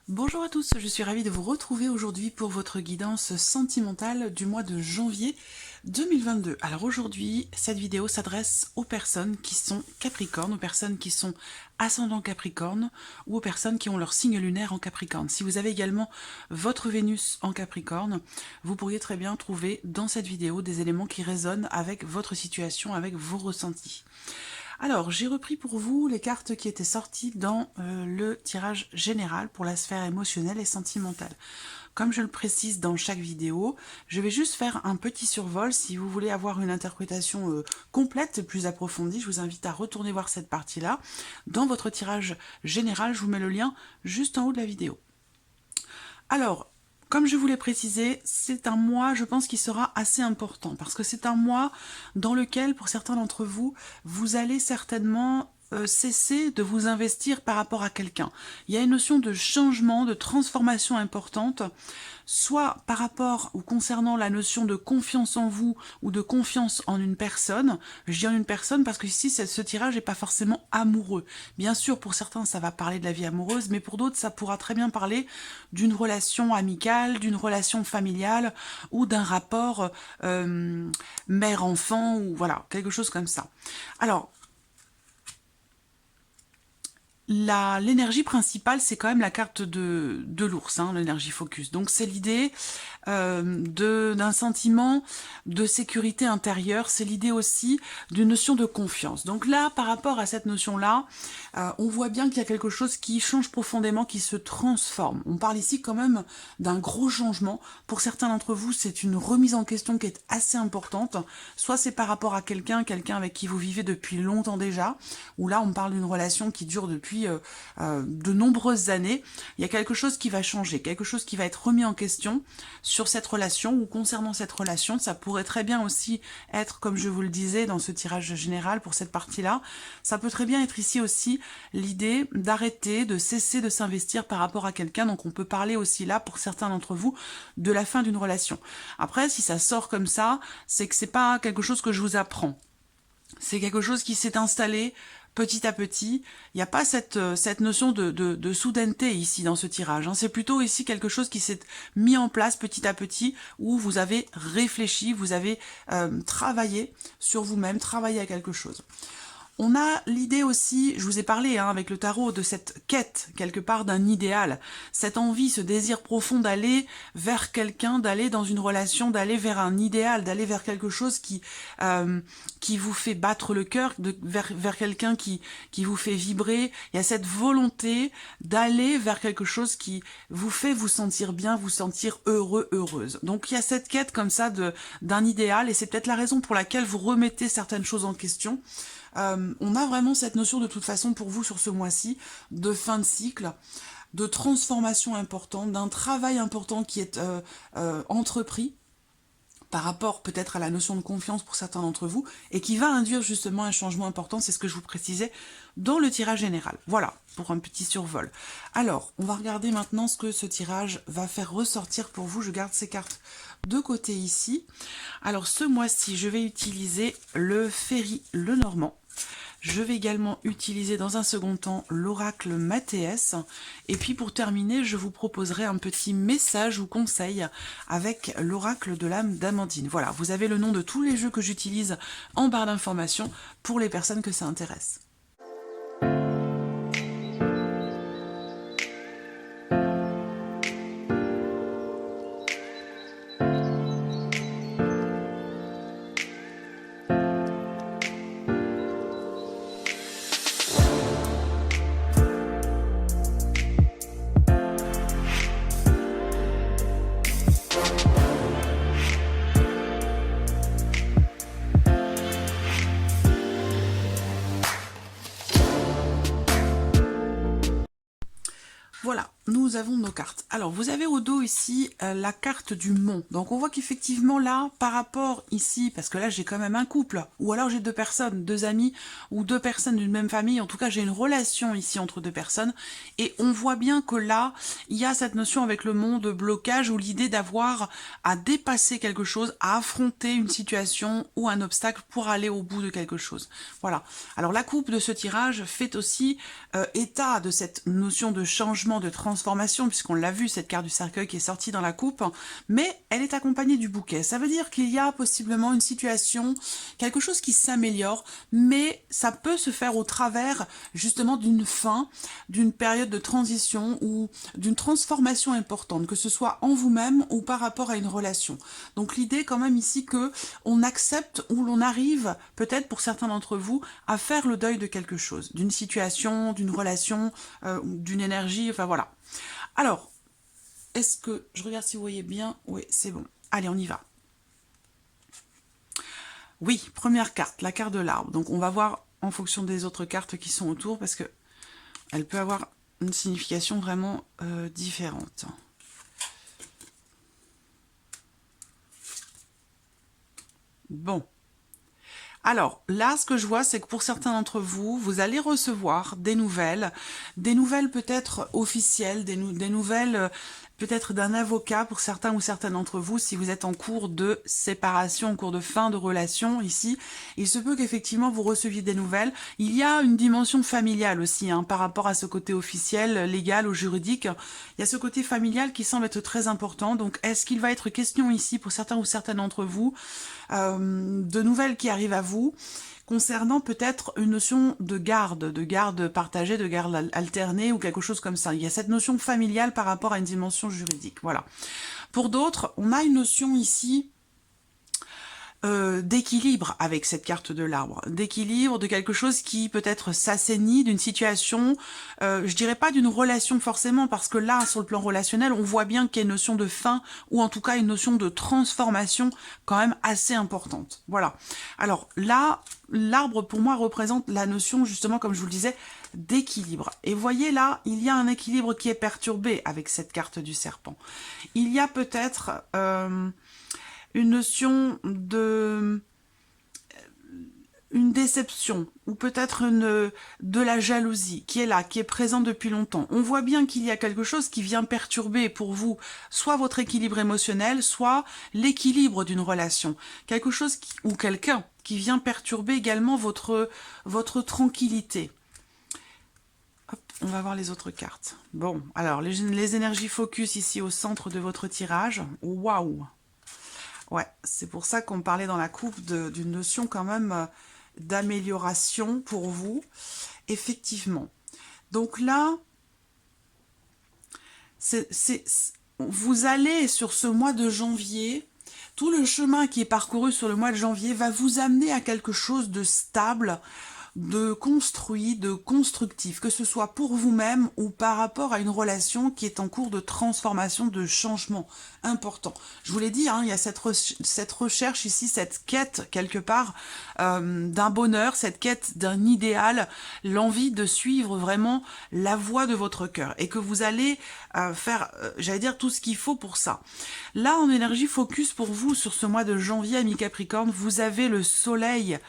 Bonjour à tous, je suis ravie de vous retrouver aujourd'hui pour votre guidance sentimentale du mois de janvier 2022. Alors aujourd'hui, cette vidéo s'adresse aux personnes qui sont Capricorne, aux personnes qui sont ascendant Capricorne ou aux personnes qui ont leur signe lunaire en Capricorne. Si vous avez également votre Vénus en Capricorne, vous pourriez très bien trouver dans cette vidéo des éléments qui résonnent avec votre situation, avec vos ressentis. Alors, j'ai repris pour vous les cartes qui étaient sorties dans le tirage général pour la sphère émotionnelle et sentimentale. Comme je le précise dans chaque vidéo, je vais juste faire un petit survol. Si vous voulez avoir une interprétation complète et plus approfondie, je vous invite à retourner voir cette partie-là. Dans votre tirage général, je vous mets le lien juste en haut de la vidéo. Alors, comme je vous l'ai précisé, c'est un mois, je pense, qui sera assez important parce que c'est un mois dans lequel, pour certains d'entre vous, vous allez certainement cesser de vous investir par rapport à quelqu'un. Il y a une notion de changement, de transformation importante, soit par rapport ou concernant la notion de confiance en vous ou de confiance en une personne. Je dis en une personne parce que ici, ce tirage n'est pas forcément amoureux. Bien sûr, pour certains, ça va parler de la vie amoureuse, mais pour d'autres, ça pourra très bien parler d'une relation amicale, d'une relation familiale ou d'un rapport mère-enfant ou voilà, quelque chose comme ça. Alors, l'énergie principale, c'est quand même la carte de l'ours, hein, l'énergie focus. Donc c'est l'idée d'un sentiment de sécurité intérieure, c'est l'idée aussi d'une notion de confiance. Donc là, par rapport à cette notion-là, on voit bien qu'il y a quelque chose qui change profondément, qui se transforme. On parle ici quand même d'un gros changement. Pour certains d'entre vous, c'est une remise en question qui est assez importante. Soit c'est par rapport à quelqu'un avec qui vous vivez depuis longtemps déjà, ou là on parle d'une relation qui dure depuis de nombreuses années. Il y a quelque chose qui va changer, quelque chose qui va être remis en question sur cette relation ou concernant cette relation. Ça pourrait très bien aussi être, comme je vous le disais dans ce tirage général pour cette partie-là, ça peut très bien être ici aussi l'idée d'arrêter, de cesser de s'investir par rapport à quelqu'un. Donc on peut parler aussi là, pour certains d'entre vous, de la fin d'une relation. Après, si ça sort comme ça, c'est que c'est pas quelque chose que je vous apprends. C'est quelque chose qui s'est installé petit à petit. Il n'y a pas cette notion de soudaineté ici dans ce tirage, hein. C'est plutôt ici quelque chose qui s'est mis en place petit à petit, où vous avez réfléchi, vous avez travaillé sur vous-même, travaillé à quelque chose. On a l'idée aussi, je vous ai parlé avec le tarot, de cette quête, quelque part, d'un idéal. Cette envie, ce désir profond d'aller vers quelqu'un, d'aller dans une relation, d'aller vers un idéal, d'aller vers quelque chose qui vous fait battre le cœur, vers quelqu'un qui vous fait vibrer. Il y a cette volonté d'aller vers quelque chose qui vous fait vous sentir bien, vous sentir heureux, heureuse. Donc il y a cette quête comme ça d'un idéal, et c'est peut-être la raison pour laquelle vous remettez certaines choses en question. On a vraiment cette notion de toute façon pour vous sur ce mois-ci, de fin de cycle, de transformation importante, d'un travail important qui est entrepris par rapport peut-être à la notion de confiance pour certains d'entre vous, et qui va induire justement un changement important, c'est ce que je vous précisais dans le tirage général. Voilà, pour un petit survol. Alors, on va regarder maintenant ce que ce tirage va faire ressortir pour vous. Je garde ces cartes de côté ici. Alors, ce mois-ci, je vais utiliser le Ferry Lenormand. Je vais également utiliser dans un second temps l'oracle Mathéès. Et puis pour terminer, je vous proposerai un petit message ou conseil avec l'oracle de l'âme d'Amandine. Voilà, vous avez le nom de tous les jeux que j'utilise en barre d'informations pour les personnes que ça intéresse. Voilà, nous avons nos cartes. Alors, vous avez au dos ici la carte du mont. Donc, on voit qu'effectivement, là, par rapport ici, parce que là, j'ai quand même un couple, ou alors j'ai deux personnes, deux amis, ou deux personnes d'une même famille. En tout cas, j'ai une relation ici entre deux personnes. Et on voit bien que là, il y a cette notion avec le mont de blocage, ou l'idée d'avoir à dépasser quelque chose, à affronter une situation ou un obstacle pour aller au bout de quelque chose. Voilà. Alors, la coupe de ce tirage fait aussi état de cette notion de changement, de transformation, transformation, puisqu'on l'a vu, cette carte du cercueil qui est sortie dans la coupe, mais elle est accompagnée du bouquet. Ça veut dire qu'il y a possiblement une situation, quelque chose qui s'améliore, mais ça peut se faire au travers justement d'une fin, d'une période de transition ou d'une transformation importante, que ce soit en vous-même ou par rapport à une relation. Donc l'idée quand même ici que on accepte ou l'on arrive, peut-être pour certains d'entre vous, à faire le deuil de quelque chose, d'une situation, d'une relation, d'une énergie, enfin voilà. Alors, est-ce que, je regarde si vous voyez bien, oui c'est bon, allez on y va. Oui, première carte, la carte de l'arbre, donc on va voir en fonction des autres cartes qui sont autour, parce que elle peut avoir une signification vraiment différente. Bon. Alors, là, ce que je vois, c'est que pour certains d'entre vous, vous allez recevoir des nouvelles peut-être officielles, des nouvelles peut-être d'un avocat pour certains ou certaines d'entre vous, si vous êtes en cours de séparation, en cours de fin de relation ici. Il se peut qu'effectivement vous receviez des nouvelles. Il y a une dimension familiale aussi, hein, par rapport à ce côté officiel, légal ou juridique. Il y a ce côté familial qui semble être très important. Donc, est-ce qu'il va être question ici, pour certains ou certaines d'entre vous, de nouvelles qui arrivent à vous, concernant peut-être une notion de garde partagée, de garde alternée ou quelque chose comme ça. Il y a cette notion familiale par rapport à une dimension juridique. Voilà. Pour d'autres, on a une notion ici d'équilibre avec cette carte de l'arbre, d'équilibre, de quelque chose qui peut-être s'assainit, d'une situation, je dirais pas d'une relation forcément, parce que là, sur le plan relationnel, on voit bien qu'il y a une notion de fin, ou en tout cas une notion de transformation quand même assez importante. Voilà. Alors là, l'arbre pour moi représente la notion, justement, comme je vous le disais, d'équilibre. Et vous voyez là, il y a un équilibre qui est perturbé avec cette carte du serpent. Il y a peut-être une notion de une déception ou peut-être de la jalousie qui est là, qui est présente depuis longtemps. On voit bien qu'il y a quelque chose qui vient perturber pour vous soit votre équilibre émotionnel, soit l'équilibre d'une relation. Quelque chose ou quelqu'un qui vient perturber également votre tranquillité. Hop, on va voir les autres cartes. Bon, alors les énergies focus ici au centre de votre tirage. Waouh! Ouais, c'est pour ça qu'on parlait dans la coupe d'une notion quand même d'amélioration pour vous, effectivement. Donc là, vous allez sur ce mois de janvier, tout le chemin qui est parcouru sur le mois de janvier va vous amener à quelque chose de stable, de construit, de constructif, que ce soit pour vous-même ou par rapport à une relation qui est en cours de transformation, de changement important. Je vous l'ai dit, hein, il y a cette recherche ici, cette quête quelque part d'un bonheur, cette quête d'un idéal, l'envie de suivre vraiment la voie de votre cœur et que vous allez faire, j'allais dire, tout ce qu'il faut pour ça. Là, en énergie focus pour vous, sur ce mois de janvier à mi-Capricorne, vous avez le soleil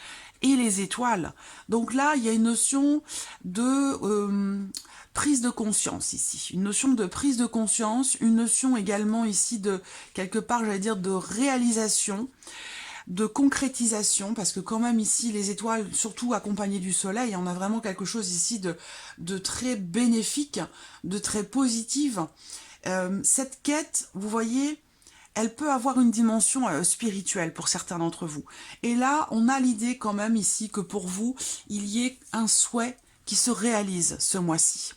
et les étoiles. Donc là, il y a une notion de prise de conscience ici. Une notion de prise de conscience, une notion également ici de, quelque part, j'allais dire, de réalisation, de concrétisation, parce que quand même ici, les étoiles, surtout accompagnées du soleil, on a vraiment quelque chose ici de très bénéfique, de très positive. Cette quête, vous voyez, elle peut avoir une dimension spirituelle pour certains d'entre vous. Et là, on a l'idée quand même ici que pour vous, il y ait un souhait qui se réalise ce mois-ci.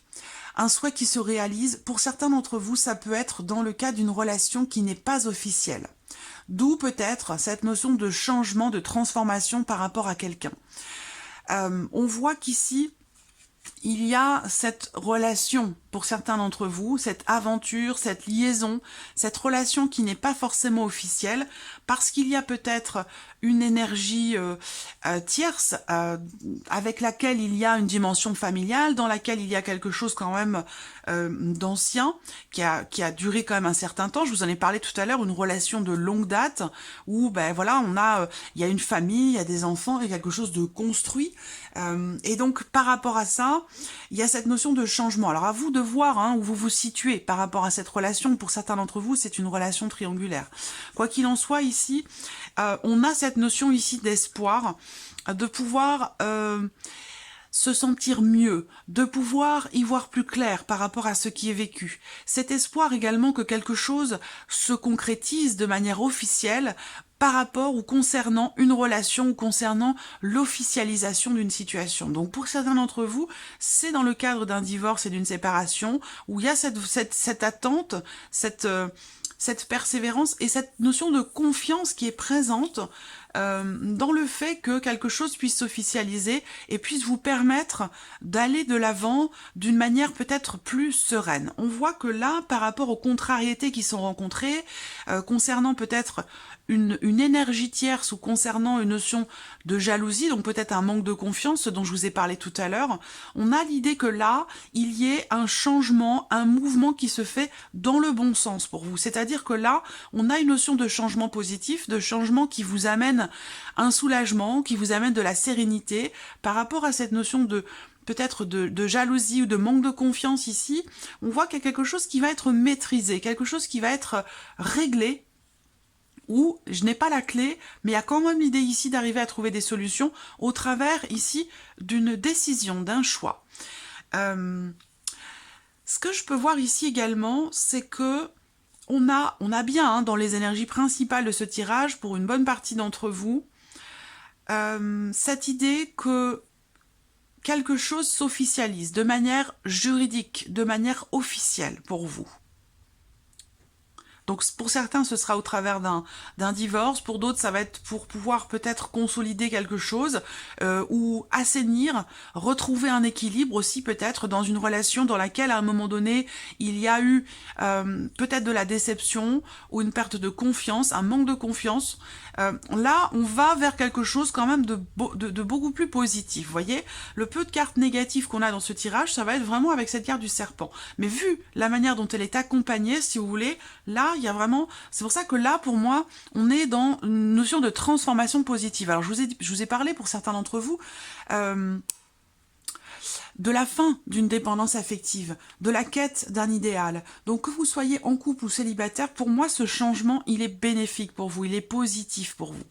Un souhait qui se réalise, pour certains d'entre vous, ça peut être dans le cas d'une relation qui n'est pas officielle. D'où peut-être cette notion de changement, de transformation par rapport à quelqu'un. On voit qu'ici, il y a cette relation pour certains d'entre vous, cette aventure, cette liaison, cette relation qui n'est pas forcément officielle, parce qu'il y a peut-être une énergie tierce avec laquelle il y a une dimension familiale, dans laquelle il y a quelque chose quand même d'ancien, qui a duré quand même un certain temps. Je vous en ai parlé tout à l'heure, une relation de longue date, où ben voilà, il y a une famille, il y a des enfants, et quelque chose de construit. Et donc par rapport à ça, il y a cette notion de changement. Alors à vous de voir où vous vous situez par rapport à cette relation. Pour certains d'entre vous, c'est une relation triangulaire. Quoi qu'il en soit, ici, on a cette notion ici d'espoir, de pouvoir se sentir mieux, de pouvoir y voir plus clair par rapport à ce qui est vécu. Cet espoir également que quelque chose se concrétise de manière officielle par rapport ou concernant une relation ou concernant l'officialisation d'une situation. Donc pour certains d'entre vous, c'est dans le cadre d'un divorce et d'une séparation où il y a cette attente, cette persévérance et cette notion de confiance qui est présente dans le fait que quelque chose puisse s'officialiser et puisse vous permettre d'aller de l'avant d'une manière peut-être plus sereine. On voit que là, par rapport aux contrariétés qui sont rencontrées, concernant peut-être une énergie tierce ou concernant une notion de jalousie, donc peut-être un manque de confiance, ce dont je vous ai parlé tout à l'heure, on a l'idée que là, il y ait un changement, un mouvement qui se fait dans le bon sens pour vous. C'est-à-dire que là, on a une notion de changement positif, de changement qui vous amène un soulagement, qui vous amène de la sérénité par rapport à cette notion de peut-être de jalousie ou de manque de confiance ici. On voit qu'il y a quelque chose qui va être maîtrisé, quelque chose qui va être réglé, où je n'ai pas la clé, mais il y a quand même l'idée ici d'arriver à trouver des solutions au travers ici d'une décision, d'un choix. Ce que je peux voir ici également, c'est que on a bien dans les énergies principales de ce tirage, pour une bonne partie d'entre vous, cette idée que quelque chose s'officialise de manière juridique, de manière officielle pour vous. Donc pour certains, ce sera au travers d'un divorce, pour d'autres, ça va être pour pouvoir peut-être consolider quelque chose ou assainir, retrouver un équilibre aussi peut-être dans une relation dans laquelle à un moment donné, il y a eu peut-être de la déception ou une perte de confiance, un manque de confiance. Là, on va vers quelque chose quand même de beaucoup plus positif. Vous voyez, le peu de cartes négatives qu'on a dans ce tirage, ça va être vraiment avec cette carte du serpent. Mais vu la manière dont elle est accompagnée, si vous voulez, là, il y a vraiment... C'est pour ça que là, pour moi, on est dans une notion de transformation positive. Alors, je vous ai parlé, pour certains d'entre vous, de la fin d'une dépendance affective, de la quête d'un idéal. Donc que vous soyez en couple ou célibataire, pour moi ce changement il est bénéfique pour vous, il est positif pour vous.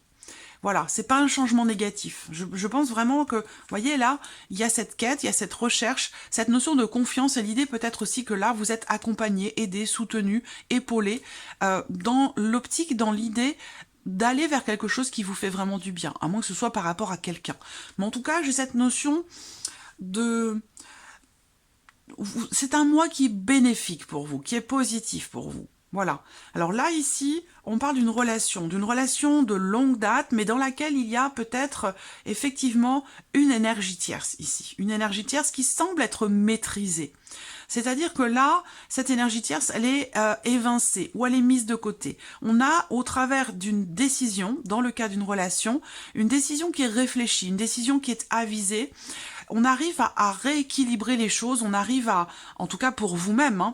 Voilà, c'est pas un changement négatif. Je pense vraiment que, vous voyez là, il y a cette quête, il y a cette recherche, cette notion de confiance et l'idée peut-être aussi que là vous êtes accompagné, aidé, soutenu, épaulé, dans l'optique, dans l'idée d'aller vers quelque chose qui vous fait vraiment du bien, à moins que ce soit par rapport à quelqu'un. Mais en tout cas, j'ai cette notion c'est un mois qui est bénéfique pour vous, qui est positif pour vous. Voilà. Alors là, ici, on parle d'une relation de longue date, mais dans laquelle il y a peut-être effectivement une énergie tierce ici. Une énergie tierce qui semble être maîtrisée. C'est-à-dire que là, cette énergie tierce, elle est évincée ou elle est mise de côté. On a, au travers d'une décision, dans le cas d'une relation, une décision qui est réfléchie, une décision qui est avisée. On arrive à rééquilibrer les choses, on arrive à, en tout cas pour vous-même, hein,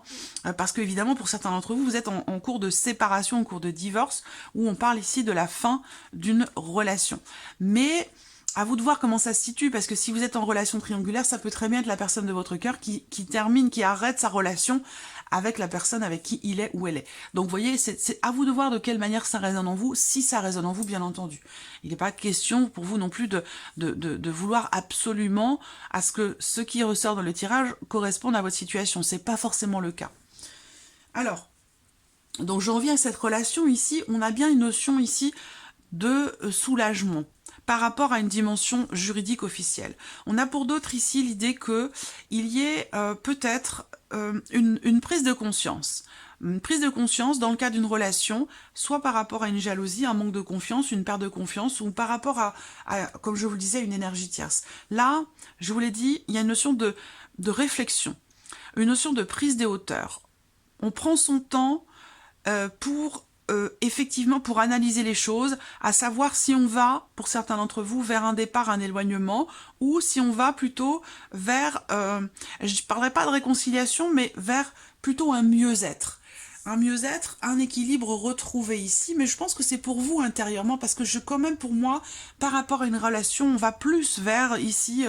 parce que évidemment pour certains d'entre vous, vous êtes en cours de séparation, en cours de divorce, où on parle ici de la fin d'une relation. Mais à vous de voir comment ça se situe, parce que si vous êtes en relation triangulaire, ça peut très bien être la personne de votre cœur qui termine, qui arrête sa relation avec la personne avec qui il est ou elle est. Donc vous voyez, c'est à vous de voir de quelle manière ça résonne en vous, si ça résonne en vous, bien entendu. Il n'est pas question pour vous non plus de vouloir absolument à ce que ce qui ressort dans le tirage corresponde à votre situation. C'est pas forcément le cas. Alors, donc je reviens à cette relation ici, on a bien une notion ici de soulagement par rapport à une dimension juridique officielle. On a pour d'autres ici l'idée qu'il y ait peut-être une prise de conscience. Une prise de conscience dans le cas d'une relation, soit par rapport à une jalousie, un manque de confiance, une perte de confiance, ou par rapport à comme je vous le disais, une énergie tierce. Là, je vous l'ai dit, il y a une notion de réflexion, une notion de prise des hauteurs. On prend son temps pour effectivement pour analyser les choses, à savoir si on va, pour certains d'entre vous, vers un départ, un éloignement, ou si on va plutôt vers, je ne parlerai pas de réconciliation, mais vers plutôt un mieux-être. Un mieux-être, un équilibre retrouvé ici, mais je pense que c'est pour vous intérieurement, parce que quand même pour moi, par rapport à une relation, on va plus vers ici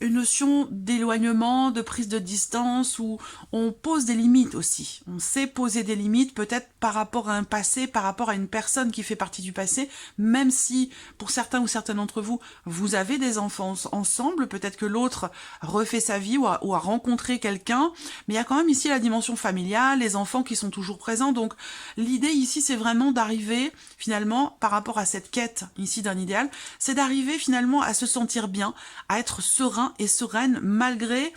une notion d'éloignement, de prise de distance, où on pose des limites aussi. On sait poser des limites, peut-être par rapport à un passé, par rapport à une personne qui fait partie du passé, même si, pour certains ou certaines d'entre vous, vous avez des enfants ensemble, peut-être que l'autre refait sa vie ou a rencontré quelqu'un, mais il y a quand même ici la dimension familiale, les enfants qui sont toujours présents, donc l'idée ici, c'est vraiment d'arriver, finalement, par rapport à cette quête ici d'un idéal, c'est d'arriver finalement à se sentir bien, à être serein et sereine malgré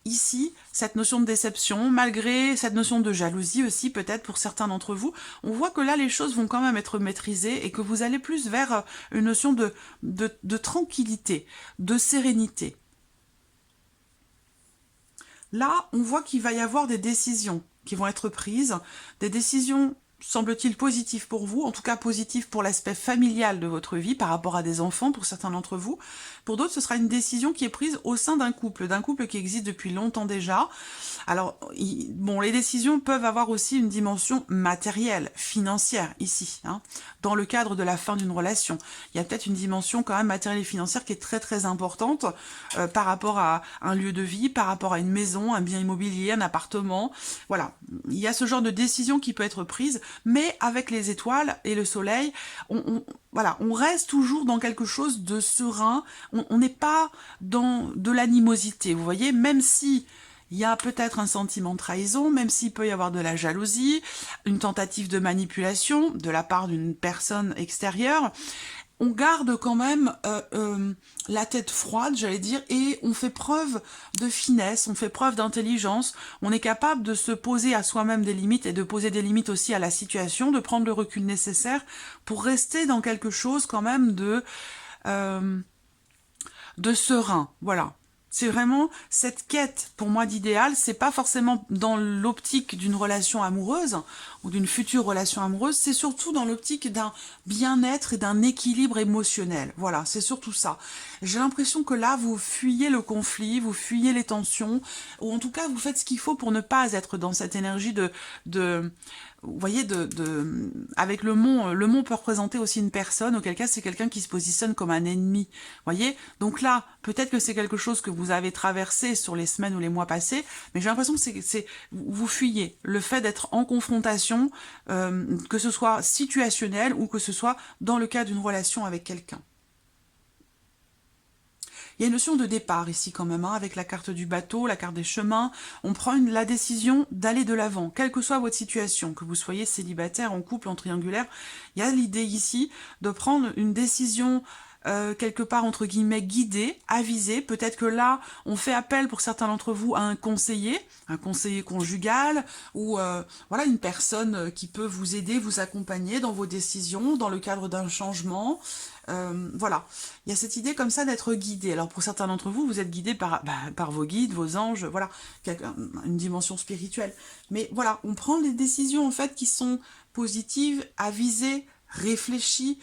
ici cette notion de déception, malgré cette notion de jalousie aussi peut-être pour certains d'entre vous. On voit que là les choses vont quand même être maîtrisées et que vous allez plus vers une notion de tranquillité, de sérénité. Là, on voit qu'il va y avoir des décisions qui vont être prises, des décisions semble-t-il positives pour vous, en tout cas positives pour l'aspect familial de votre vie par rapport à des enfants pour certains d'entre vous. Pour d'autres, ce sera une décision qui est prise au sein d'un couple qui existe depuis longtemps déjà. Alors, bon, les décisions peuvent avoir aussi une dimension matérielle, financière ici, hein, dans le cadre de la fin d'une relation. Il y a peut-être une dimension quand même matérielle et financière qui est très très importante par rapport à un lieu de vie, par rapport à une maison, un bien immobilier, un appartement. Voilà, il y a ce genre de décision qui peut être prise, mais avec les étoiles et le soleil, voilà, on reste toujours dans quelque chose de serein, on n'est pas dans de l'animosité, vous voyez, même si il y a peut-être un sentiment de trahison, même s'il peut y avoir de la jalousie, une tentative de manipulation de la part d'une personne extérieure, on garde quand même la tête froide, j'allais dire, et on fait preuve de finesse, on fait preuve d'intelligence, on est capable de se poser à soi-même des limites et de poser des limites aussi à la situation, de prendre le recul nécessaire pour rester dans quelque chose quand même de serein, voilà. C'est vraiment cette quête, pour moi, d'idéal, c'est pas forcément dans l'optique d'une relation amoureuse ou d'une future relation amoureuse, c'est surtout dans l'optique d'un bien-être et d'un équilibre émotionnel. Voilà, c'est surtout ça. J'ai l'impression que là, vous fuyez le conflit, vous fuyez les tensions, ou en tout cas, vous faites ce qu'il faut pour ne pas être dans cette énergie vous voyez, avec le mont peut représenter aussi une personne, auquel cas c'est quelqu'un qui se positionne comme un ennemi, vous voyez. Donc là, peut-être que c'est quelque chose que vous avez traversé sur les semaines ou les mois passés, mais j'ai l'impression que vous fuyez le fait d'être en confrontation, que ce soit situationnel ou que ce soit dans le cas d'une relation avec quelqu'un. Il y a une notion de départ ici quand même, hein, avec la carte du bateau, la carte des chemins. On prend la décision d'aller de l'avant, quelle que soit votre situation, que vous soyez célibataire, en couple, en triangulaire. Il y a l'idée ici de prendre une décision quelque part entre guillemets guidée, avisée. Peut-être que là, on fait appel pour certains d'entre vous à un conseiller conjugal, ou voilà, une personne qui peut vous aider, vous accompagner dans vos décisions, dans le cadre d'un changement. Voilà, il y a cette idée comme ça d'être guidé. Alors pour certains d'entre vous, vous êtes guidé par vos guides, vos anges, voilà, une dimension spirituelle. Mais voilà, on prend des décisions en fait qui sont positives, avisées, réfléchies,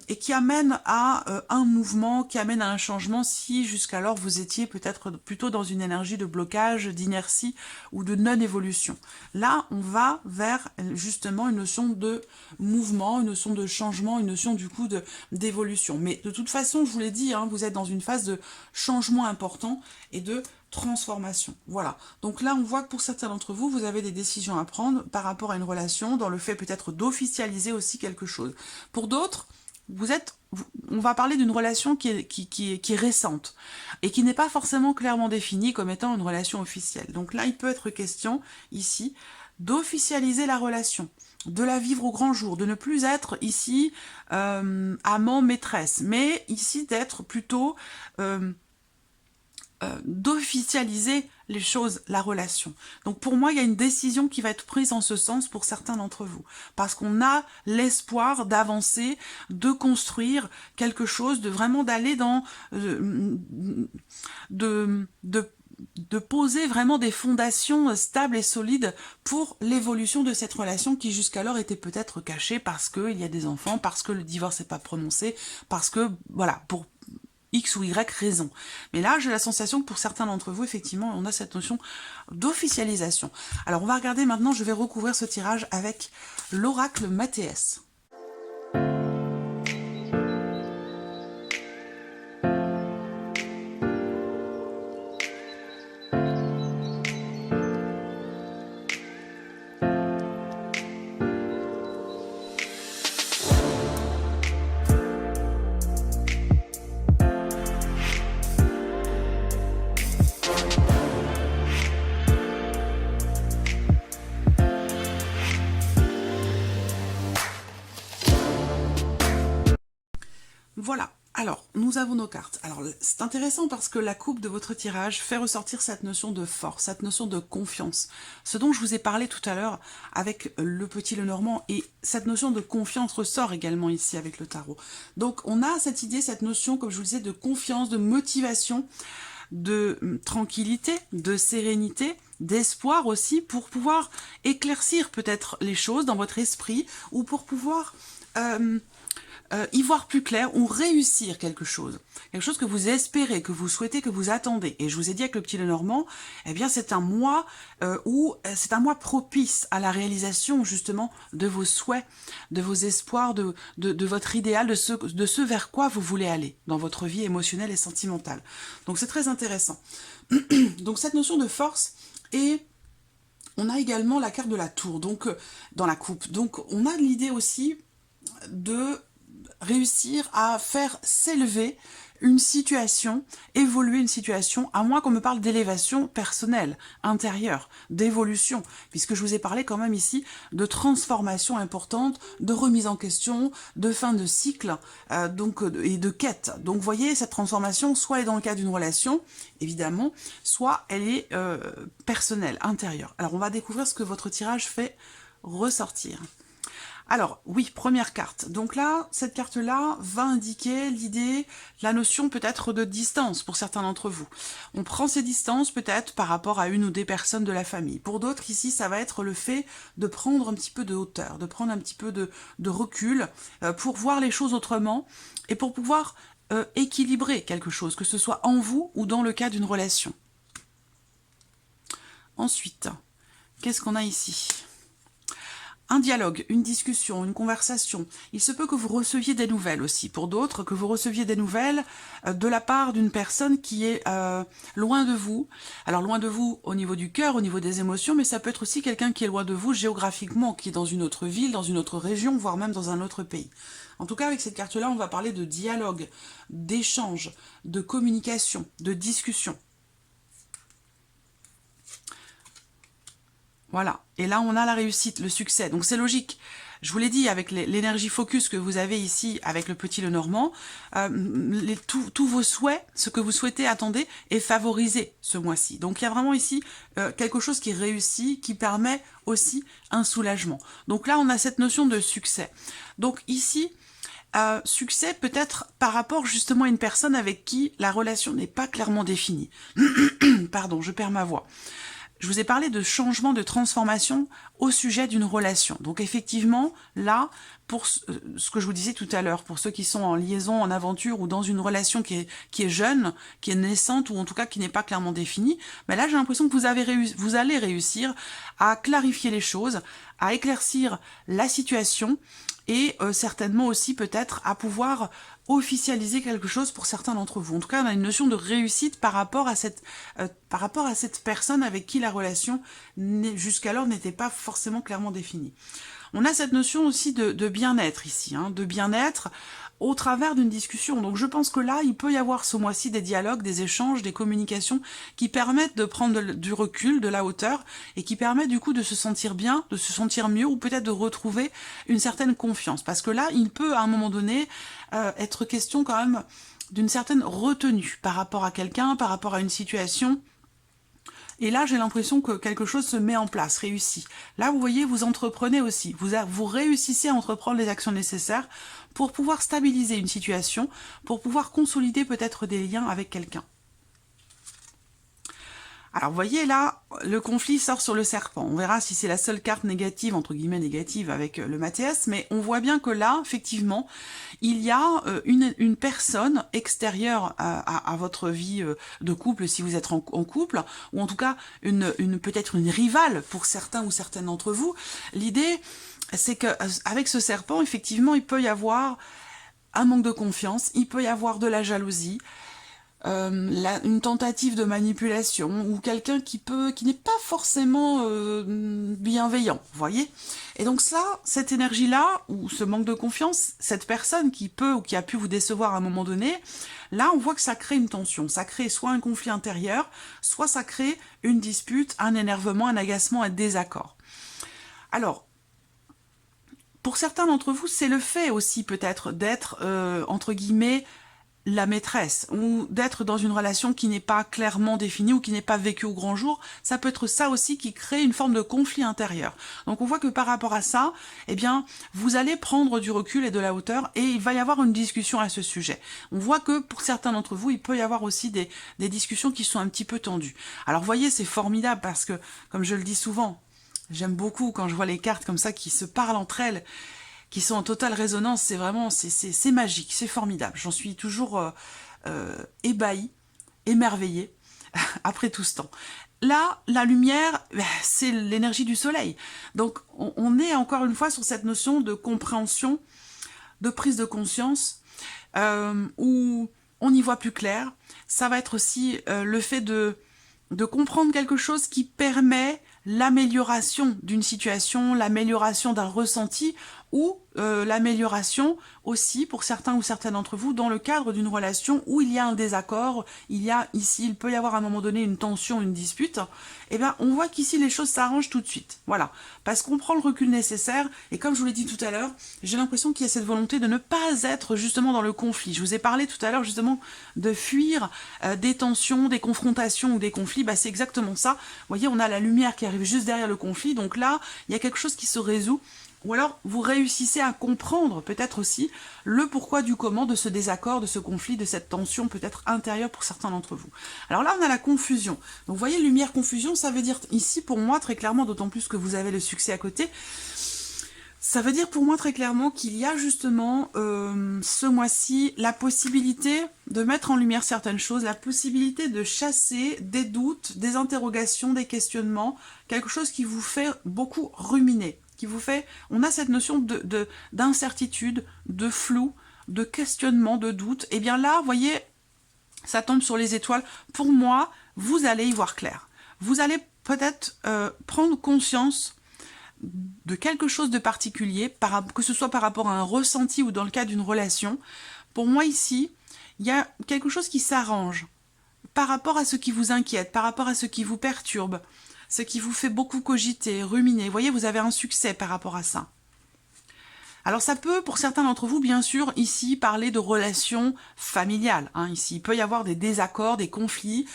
et qui amènent à un mouvement, qui amènent à un changement si jusqu'alors vous étiez peut-être plutôt dans une énergie de blocage, d'inertie ou de non-évolution. Là, on va vers justement une notion de mouvement, une notion de changement, une notion du coup d'évolution. Mais de toute façon, je vous l'ai dit, hein, vous êtes dans une phase de changement important et de transformation. Voilà. Donc là, on voit que pour certains d'entre vous, vous avez des décisions à prendre par rapport à une relation, dans le fait peut-être d'officialiser aussi quelque chose. Pour d'autres, on va parler d'une relation qui est récente et qui n'est pas forcément clairement définie comme étant une relation officielle. Donc là, il peut être question ici d'officialiser la relation, de la vivre au grand jour, de ne plus être ici amant-maîtresse, mais ici d'être plutôt d'officialiser les choses, la relation. Donc pour moi, il y a une décision qui va être prise en ce sens pour certains d'entre vous. Parce qu'on a l'espoir d'avancer, de construire quelque chose, de vraiment d'aller dans... de poser vraiment des fondations stables et solides pour l'évolution de cette relation qui jusqu'alors était peut-être cachée parce qu'il y a des enfants, parce que le divorce n'est pas prononcé, parce que, voilà, pour X ou Y raison. Mais là, j'ai la sensation que pour certains d'entre vous, effectivement, on a cette notion d'officialisation. Alors, on va regarder maintenant, je vais recouvrir ce tirage avec l'oracle Mathéès. Voilà. Alors, nous avons nos cartes. Alors, c'est intéressant parce que la coupe de votre tirage fait ressortir cette notion de force, cette notion de confiance. Ce dont je vous ai parlé tout à l'heure avec le petit Lenormand, et cette notion de confiance ressort également ici avec le tarot. Donc, on a cette idée, cette notion, comme je vous disais, de confiance, de motivation, de tranquillité, de sérénité, d'espoir aussi, pour pouvoir éclaircir peut-être les choses dans votre esprit, ou pour pouvoir y voir plus clair ou réussir quelque chose que vous espérez, que vous souhaitez, que vous attendez. Et je vous ai dit avec le petit Lenormand, eh bien c'est un mois c'est un mois propice à la réalisation justement de vos souhaits, de vos espoirs, de votre idéal, de ce vers quoi vous voulez aller dans votre vie émotionnelle et sentimentale. Donc c'est très intéressant. Donc cette notion de force, et on a également la carte de la tour, donc dans la coupe. Donc on a l'idée aussi de réussir à faire s'élever une situation, évoluer une situation, à moins qu'on me parle d'élévation personnelle, intérieure, d'évolution, puisque je vous ai parlé quand même ici de transformation importante, de remise en question, de fin de cycle, et de quête. Donc vous voyez, cette transformation, soit elle est dans le cadre d'une relation, évidemment, soit elle est personnelle, intérieure. Alors on va découvrir ce que votre tirage fait ressortir. Alors, oui, première carte. Donc là, cette carte-là va indiquer l'idée, la notion peut-être de distance pour certains d'entre vous. On prend ces distances peut-être par rapport à une ou des personnes de la famille. Pour d'autres, ici, ça va être le fait de prendre un petit peu de hauteur, de prendre un petit peu de recul pour voir les choses autrement et pour pouvoir équilibrer quelque chose, que ce soit en vous ou dans le cas d'une relation. Ensuite, qu'est-ce qu'on a ici ? Un dialogue, une discussion, une conversation. Il se peut que vous receviez des nouvelles aussi. Pour d'autres, que vous receviez des nouvelles de la part d'une personne qui est loin de vous. Alors loin de vous au niveau du cœur, au niveau des émotions, mais ça peut être aussi quelqu'un qui est loin de vous géographiquement, qui est dans une autre ville, dans une autre région, voire même dans un autre pays. En tout cas, avec cette carte-là, on va parler de dialogue, d'échange, de communication, de discussion. Voilà, et là on a la réussite, le succès, donc c'est logique. Je vous l'ai dit, avec l'énergie focus que vous avez ici avec le petit Lenormand, tous vos souhaits, ce que vous souhaitez, attendez, est favorisé ce mois-ci. Donc il y a vraiment ici quelque chose qui réussit, qui permet aussi un soulagement. Donc là on a cette notion de succès. Donc ici, succès peut-être par rapport justement à une personne avec qui la relation n'est pas clairement définie. Pardon, je perds ma voix. Je vous ai parlé de changement, de transformation au sujet d'une relation. Donc effectivement, là, pour ce que je vous disais tout à l'heure, pour ceux qui sont en liaison, en aventure ou dans une relation qui est jeune, qui est naissante ou en tout cas qui n'est pas clairement définie, mais là j'ai l'impression que vous allez réussir à clarifier les choses, à éclaircir la situation et certainement aussi peut-être à pouvoir officialiser quelque chose pour certains d'entre vous. En tout cas, on a une notion de réussite par rapport à cette personne avec qui la relation jusqu'alors n'était pas forcément clairement définie. On a cette notion aussi de bien-être ici, hein, de bien-être au travers d'une discussion. Donc je pense que là, il peut y avoir ce mois-ci des dialogues, des échanges, des communications qui permettent de prendre du recul, de la hauteur, et qui permettent du coup de se sentir bien, de se sentir mieux, ou peut-être de retrouver une certaine confiance. Parce que là, il peut à un moment donné être question quand même d'une certaine retenue par rapport à quelqu'un, par rapport à une situation. Et là, j'ai l'impression que quelque chose se met en place, réussit. Là, vous voyez, vous entreprenez aussi. Vous réussissez à entreprendre les actions nécessaires pour pouvoir stabiliser une situation, pour pouvoir consolider peut-être des liens avec quelqu'un. Alors, vous voyez, là, le conflit sort sur le serpent. On verra si c'est la seule carte négative, entre guillemets négative, avec le Mathias, mais on voit bien que là, effectivement, il y a une personne extérieure à votre vie de couple, si vous êtes en couple, ou en tout cas, peut-être une rivale pour certains ou certaines d'entre vous. L'idée, c'est qu'avec ce serpent, effectivement, il peut y avoir un manque de confiance, il peut y avoir de la jalousie, une tentative de manipulation ou quelqu'un qui n'est pas forcément bienveillant, vous voyez. Et donc ça, cette énergie-là, ou ce manque de confiance, cette personne qui peut ou qui a pu vous décevoir à un moment donné, là on voit que ça crée une tension, ça crée soit un conflit intérieur, soit ça crée une dispute, un énervement, un agacement, un désaccord. Alors, Pour certains d'entre vous, c'est le fait aussi peut-être d'être, entre guillemets, la maîtresse, ou d'être dans une relation qui n'est pas clairement définie ou qui n'est pas vécue au grand jour. Ça peut être ça aussi qui crée une forme de conflit intérieur. Donc on voit que par rapport à ça, eh bien, vous allez prendre du recul et de la hauteur et il va y avoir une discussion à ce sujet. On voit que pour certains d'entre vous, il peut y avoir aussi des discussions qui sont un petit peu tendues. Alors vous voyez, c'est formidable parce que, comme je le dis souvent, j'aime beaucoup quand je vois les cartes comme ça qui se parlent entre elles, qui sont en totale résonance, c'est vraiment, c'est magique, c'est formidable. J'en suis toujours ébahie, émerveillée, après tout ce temps. Là, la lumière, c'est l'énergie du soleil. Donc, on est encore une fois sur cette notion de compréhension, de prise de conscience, où on y voit plus clair. Ça va être aussi le fait de comprendre quelque chose qui permet l'amélioration d'une situation, l'amélioration d'un ressenti ou l'amélioration aussi pour certains ou certaines d'entre vous dans le cadre d'une relation où il y a un désaccord, il peut y avoir à un moment donné une tension, une dispute, et bien on voit qu'ici les choses s'arrangent tout de suite. Voilà, parce qu'on prend le recul nécessaire et comme je vous l'ai dit tout à l'heure, j'ai l'impression qu'il y a cette volonté de ne pas être justement dans le conflit. Je vous ai parlé tout à l'heure justement de fuir des tensions, des confrontations ou des conflits, c'est exactement ça. Vous voyez, on a la lumière qui arrive juste derrière le conflit, donc là, il y a quelque chose qui se résout. Ou alors, vous réussissez à comprendre peut-être aussi le pourquoi du comment de ce désaccord, de ce conflit, de cette tension peut-être intérieure pour certains d'entre vous. Alors là, on a la confusion. Donc vous voyez, lumière, confusion, ça veut dire ici pour moi très clairement, d'autant plus que vous avez le succès à côté, ça veut dire pour moi très clairement qu'il y a justement ce mois-ci la possibilité de mettre en lumière certaines choses, la possibilité de chasser des doutes, des interrogations, des questionnements, quelque chose qui vous fait beaucoup ruminer. Qui vous fait, on a cette notion d'incertitude, de flou, de questionnement, de doute. Et bien là, vous voyez, ça tombe sur les étoiles. Pour moi, vous allez y voir clair. Vous allez peut-être prendre conscience de quelque chose de particulier, que ce soit par rapport à un ressenti ou dans le cas d'une relation. Pour moi ici, il y a quelque chose qui s'arrange par rapport à ce qui vous inquiète, par rapport à ce qui vous perturbe, ce qui vous fait beaucoup cogiter, ruminer. Vous voyez, vous avez un succès par rapport à ça. Alors ça peut, pour certains d'entre vous, bien sûr, ici, parler de relations familiales. Ici, il peut y avoir des désaccords, des conflits,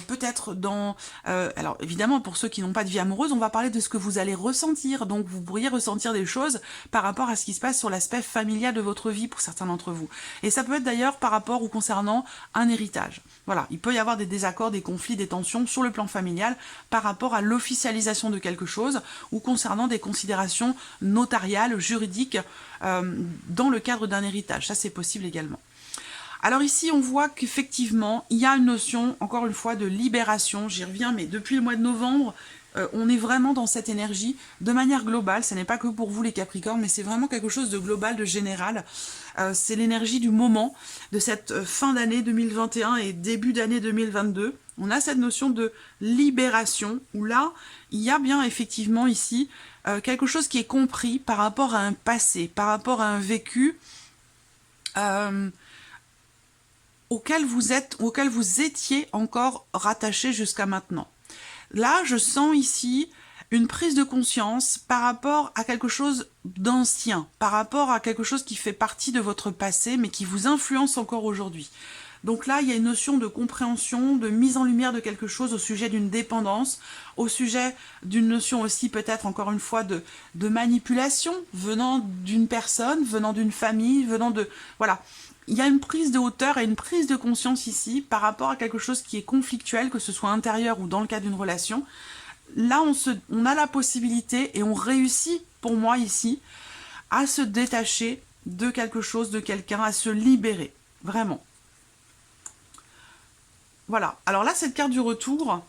peut-être dans... alors évidemment, pour ceux qui n'ont pas de vie amoureuse, on va parler de ce que vous allez ressentir. Donc vous pourriez ressentir des choses par rapport à ce qui se passe sur l'aspect familial de votre vie, pour certains d'entre vous. Et ça peut être d'ailleurs par rapport ou concernant un héritage. Voilà, il peut y avoir des désaccords, des conflits, des tensions sur le plan familial par rapport à l'officialisation de quelque chose ou concernant des considérations notariales, juridiques, dans le cadre d'un héritage. Ça, c'est possible également. Alors ici, on voit qu'effectivement, il y a une notion, encore une fois, de libération. J'y reviens, mais depuis le mois de novembre, on est vraiment dans cette énergie de manière globale. Ce n'est pas que pour vous les Capricornes, mais c'est vraiment quelque chose de global, de général. C'est l'énergie du moment, de cette fin d'année 2021 et début d'année 2022. On a cette notion de libération, où là, il y a bien effectivement ici quelque chose qui est compris par rapport à un passé, par rapport à un vécu auquel vous étiez encore rattaché jusqu'à maintenant. Là, je sens ici une prise de conscience par rapport à quelque chose d'ancien, par rapport à quelque chose qui fait partie de votre passé, mais qui vous influence encore aujourd'hui. Donc là, il y a une notion de compréhension, de mise en lumière de quelque chose au sujet d'une dépendance, au sujet d'une notion aussi peut-être encore une fois de manipulation venant d'une personne, venant d'une famille, venant de... Voilà. Il y a une prise de hauteur et une prise de conscience ici par rapport à quelque chose qui est conflictuel, que ce soit intérieur ou dans le cas d'une relation. Là, on a la possibilité et on réussit, pour moi ici, à se détacher de quelque chose, de quelqu'un, à se libérer. Vraiment. Voilà. Alors là, cette carte du retour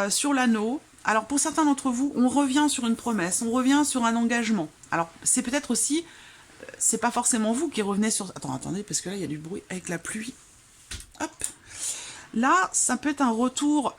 sur l'anneau. Alors pour certains d'entre vous, on revient sur une promesse, on revient sur un engagement. Alors c'est peut-être aussi... c'est pas forcément vous qui revenez sur... Attendez, parce que là, il y a du bruit avec la pluie. Hop. Là, ça peut être un retour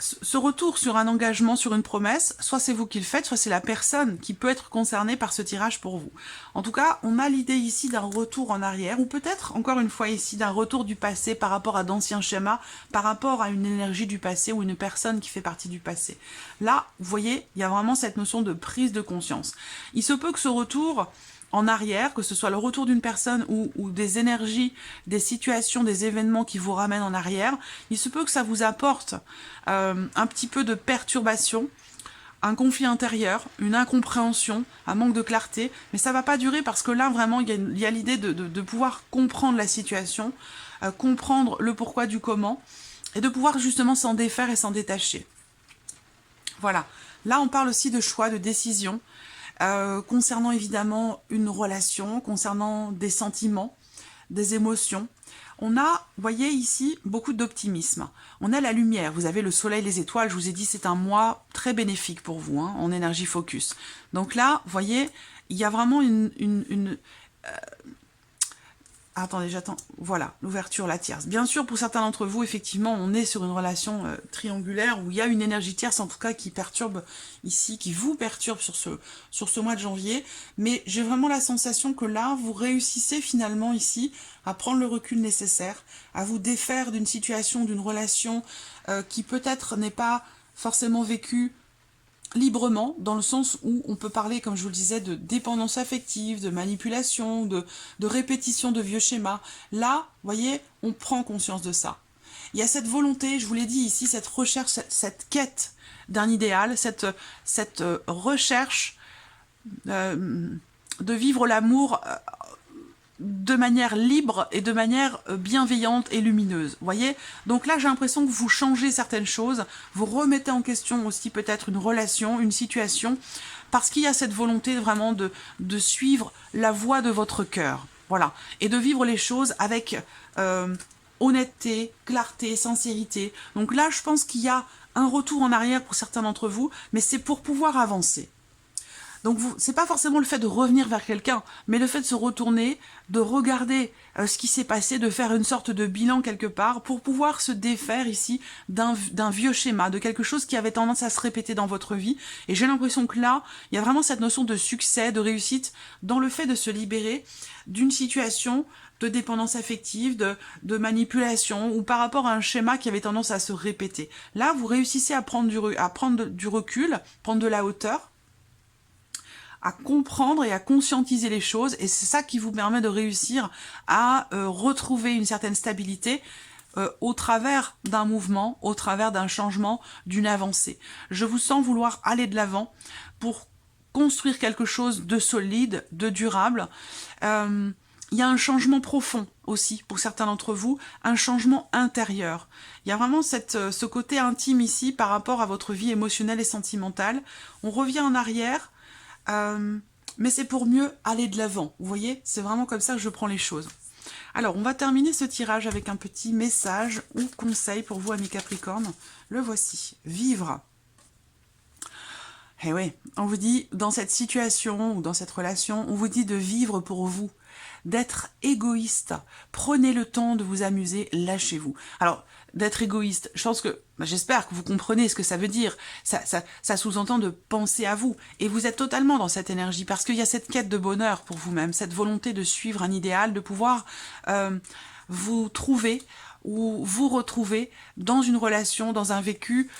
ce retour sur un engagement, sur une promesse, soit c'est vous qui le faites, soit c'est la personne qui peut être concernée par ce tirage pour vous. En tout cas, on a l'idée ici d'un retour en arrière, ou peut-être, encore une fois ici, d'un retour du passé par rapport à d'anciens schémas, par rapport à une énergie du passé ou une personne qui fait partie du passé. Là, vous voyez, il y a vraiment cette notion de prise de conscience. Il se peut que ce retour en arrière, que ce soit le retour d'une personne ou des énergies, des situations, des événements qui vous ramènent en arrière, il se peut que ça vous apporte un petit peu de perturbation, un conflit intérieur, une incompréhension, un manque de clarté, mais ça va pas durer parce que là, vraiment, il y a l'idée de pouvoir comprendre la situation, comprendre le pourquoi du comment, et de pouvoir justement s'en défaire et s'en détacher. Voilà. Là, on parle aussi de choix, de décision, concernant évidemment une relation, concernant des sentiments, des émotions. On a, vous voyez ici, beaucoup d'optimisme. On a la lumière, vous avez le soleil, les étoiles, je vous ai dit, c'est un mois très bénéfique pour vous, hein, en énergie focus. Donc là, vous voyez, il y a vraiment attendez, j'attends. Voilà, l'ouverture, la tierce. Bien sûr, pour certains d'entre vous, effectivement, on est sur une relation triangulaire où il y a une énergie tierce, en tout cas, qui perturbe ici, qui vous perturbe sur ce mois de janvier. Mais j'ai vraiment la sensation que là, vous réussissez finalement ici à prendre le recul nécessaire, à vous défaire d'une situation, d'une relation qui peut-être n'est pas forcément vécue librement, dans le sens où on peut parler, comme je vous le disais, de dépendance affective, de manipulation, de répétition de vieux schémas. Là, vous voyez, on prend conscience de ça. Il y a cette volonté, je vous l'ai dit ici, cette recherche, cette quête d'un idéal, cette recherche de vivre l'amour de manière libre et de manière bienveillante et lumineuse. Vous voyez? Donc là, j'ai l'impression que vous changez certaines choses, vous remettez en question aussi peut-être une relation, une situation, parce qu'il y a cette volonté vraiment de suivre la voie de votre cœur. Voilà. Et de vivre les choses avec honnêteté, clarté, sincérité. Donc là, je pense qu'il y a un retour en arrière pour certains d'entre vous, mais c'est pour pouvoir avancer. Donc, c'est pas forcément le fait de revenir vers quelqu'un, mais le fait de se retourner, de regarder ce qui s'est passé, de faire une sorte de bilan quelque part, pour pouvoir se défaire ici d'un vieux schéma, de quelque chose qui avait tendance à se répéter dans votre vie. Et j'ai l'impression que là, il y a vraiment cette notion de succès, de réussite, dans le fait de se libérer d'une situation de dépendance affective, de manipulation, ou par rapport à un schéma qui avait tendance à se répéter. Là, vous réussissez à prendre du recul, prendre de la hauteur, à comprendre et à conscientiser les choses, et c'est ça qui vous permet de réussir à retrouver une certaine stabilité au travers d'un mouvement, au travers d'un changement, d'une avancée. Je vous sens vouloir aller de l'avant pour construire quelque chose de solide, de durable. Il y a un changement profond aussi pour certains d'entre vous, un changement intérieur. Il y a vraiment ce côté intime ici par rapport à votre vie émotionnelle et sentimentale. On revient en arrière, mais c'est pour mieux aller de l'avant. Vous voyez, c'est vraiment comme ça que je prends les choses. Alors, on va terminer ce tirage avec un petit message ou conseil pour vous, amis Capricorne. Le voici. Vivre. Eh oui, on vous dit, dans cette situation ou dans cette relation, on vous dit de vivre pour vous, d'être égoïste. Prenez le temps de vous amuser, lâchez-vous. Alors, d'être égoïste, je pense que, j'espère que vous comprenez ce que ça veut dire. Ça sous-entend de penser à vous. Et vous êtes totalement dans cette énergie, parce qu'il y a cette quête de bonheur pour vous-même, cette volonté de suivre un idéal, de pouvoir vous trouver ou vous retrouver dans une relation, dans un vécu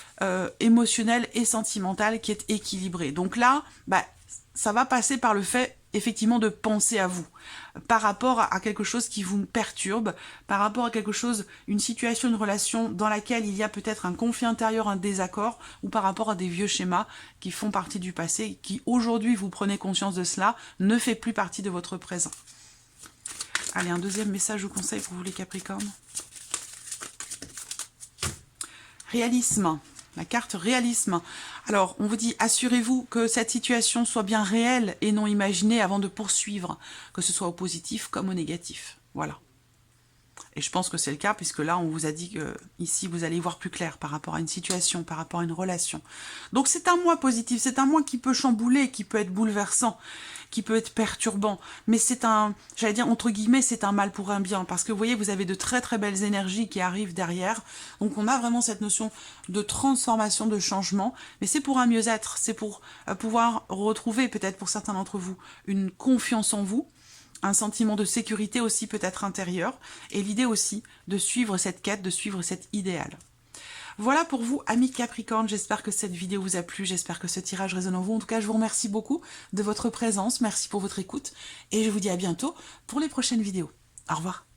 émotionnel et sentimental qui est équilibré. Donc là, ça va passer par le fait effectivement de penser à vous, par rapport à quelque chose qui vous perturbe, par rapport à quelque chose, une situation, une relation dans laquelle il y a peut-être un conflit intérieur, un désaccord, ou par rapport à des vieux schémas qui font partie du passé, qui aujourd'hui, vous prenez conscience de cela, ne fait plus partie de votre présent. Allez, un deuxième message ou conseil pour vous les Capricornes. Réalisme. La carte réalisme. Alors, on vous dit, assurez-vous que cette situation soit bien réelle et non imaginée avant de poursuivre, que ce soit au positif comme au négatif. Voilà. Et je pense que c'est le cas, puisque là, on vous a dit que ici, vous allez y voir plus clair par rapport à une situation, par rapport à une relation. Donc, c'est un mois positif, c'est un mois qui peut chambouler, qui peut être bouleversant, qui peut être perturbant. Mais c'est un, j'allais dire entre guillemets, c'est un mal pour un bien. Parce que vous voyez, vous avez de très très belles énergies qui arrivent derrière. Donc on a vraiment cette notion de transformation, de changement. Mais c'est pour un mieux-être. C'est pour pouvoir retrouver, peut-être pour certains d'entre vous, une confiance en vous. Un sentiment de sécurité aussi peut-être intérieur. Et l'idée aussi de suivre cette quête, de suivre cet idéal. Voilà pour vous, amis Capricorne, j'espère que cette vidéo vous a plu, j'espère que ce tirage résonne en vous. En tout cas, je vous remercie beaucoup de votre présence, merci pour votre écoute, et je vous dis à bientôt pour les prochaines vidéos. Au revoir.